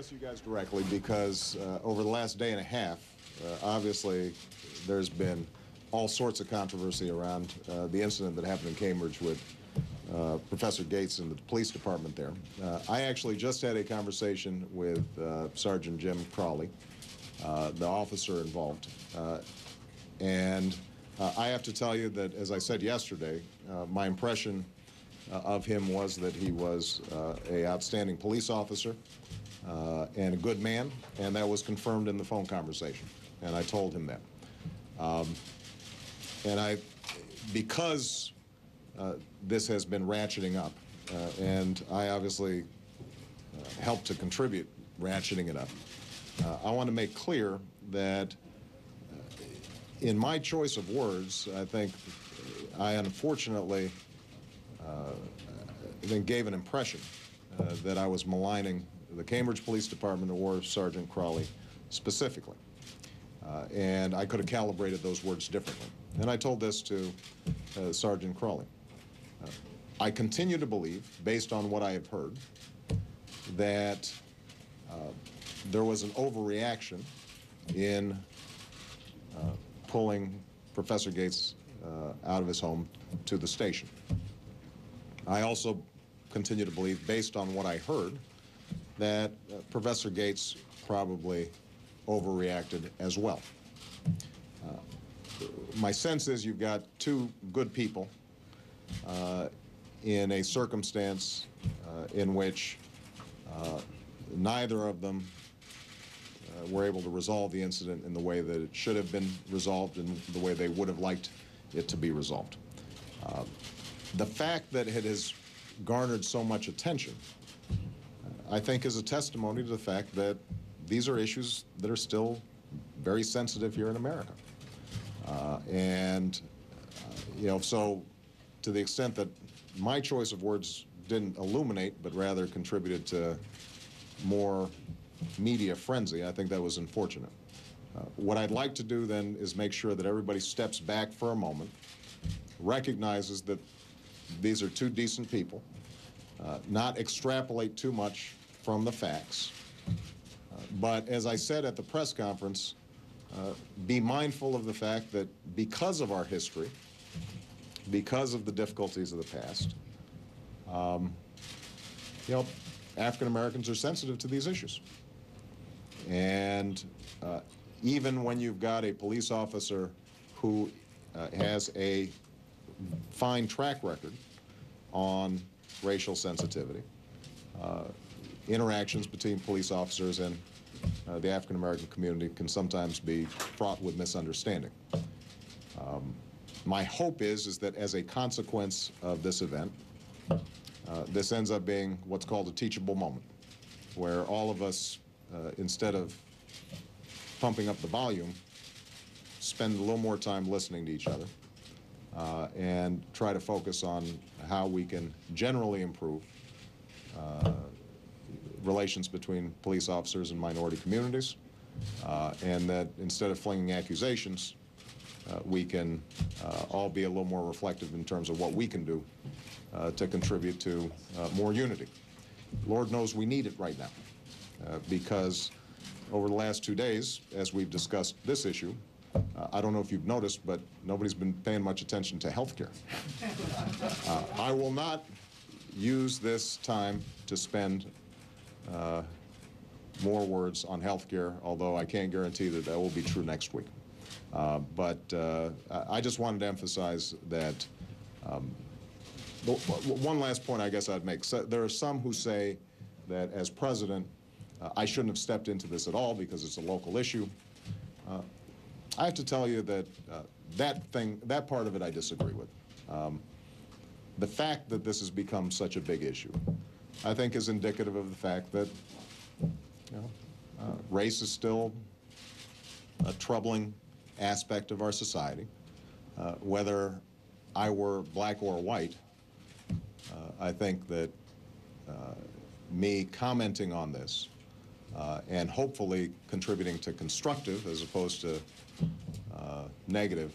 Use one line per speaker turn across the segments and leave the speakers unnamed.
address you guys directly because over the last day and a half, obviously there's been all sorts of controversy around the incident that happened in Cambridge with Professor Gates and the police department there. I actually just had a conversation with Sergeant Jim Crowley, the officer involved, and I have to tell you that, as I said yesterday, my impression of him was that he was an outstanding police officer and a good man, and that was confirmed in the phone conversation, and I told him that. Because this has been ratcheting up, and I obviously helped to contribute ratcheting it up, I want to make clear that in my choice of words, I think I unfortunately gave an impression that I was maligning the Cambridge Police Department or Sergeant Crowley specifically. And I could have calibrated those words differently. And I told this to Sergeant Crowley. I continue to believe, based on what I have heard, that there was an overreaction in pulling Professor Gates out of his home to the station. I also continue to believe, based on what I heard, that Professor Gates probably overreacted as well. My sense is you've got two good people in a circumstance in which neither of them were able to resolve the incident in the way that it should have been resolved and the way they would have liked it to be resolved. The fact that it has garnered so much attention, I think, is a testimony to the fact that these are issues that are still very sensitive here in America. So to the extent that my choice of words didn't illuminate, but rather contributed to more media frenzy, I think that was unfortunate. What I'd like to do then is make sure that everybody steps back for a moment, recognizes that these are two decent people, not extrapolate too much from the facts, but as I said at the press conference, be mindful of the fact that because of our history, because of the difficulties of the past, African Americans are sensitive to these issues. And even when you've got a police officer who has a fine track record on racial sensitivity, interactions between police officers and the African American community can sometimes be fraught with misunderstanding. My hope is that as a consequence of this event, this ends up being what's called a teachable moment, where all of us, instead of pumping up the volume, spend a little more time listening to each other and try to focus on how we can generally improve relations between police officers and minority communities, and that instead of flinging accusations, we can all be a little more reflective in terms of what we can do to contribute to more unity. Lord knows we need it right now, because over the last 2 days, as we've discussed this issue, I don't know if you've noticed, but nobody's been paying much attention to health care. I will not use this time to spend more words on health care, although I can't guarantee that that will be true next week. But I just wanted to emphasize that one last point I guess I'd make. So there are some who say that as president, I shouldn't have stepped into this at all because it's a local issue. I have to tell you that that part of it I disagree with. The fact that this has become such a big issue, I think, is indicative of the fact that race is still a troubling aspect of our society. Whether I were black or white, I think that me commenting on this and hopefully contributing to constructive as opposed to negative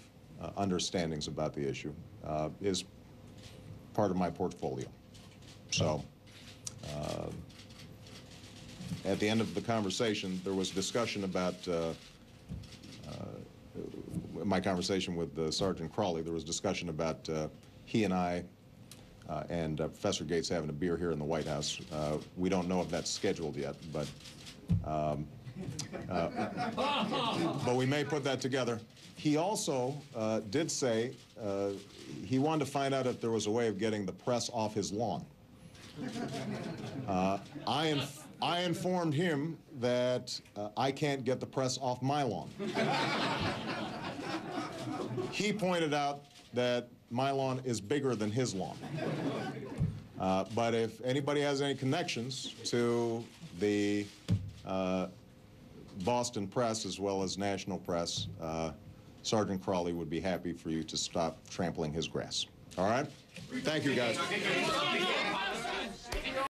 understandings about the issue is part of my portfolio. So at the end of the conversation, there was discussion about my conversation with Sergeant Crawley. There was discussion about he and I and Professor Gates having a beer here in the White House. We don't know if that's scheduled yet, but we may put that together. He also did say he wanted to find out if there was a way of getting the press off his lawn. I informed him that I can't get the press off my lawn. He pointed out that my lawn is bigger than his lawn. But if anybody has any connections to the Boston press as well as national press, Sergeant Crawley would be happy for you to stop trampling his grass. All right? Thank you, guys.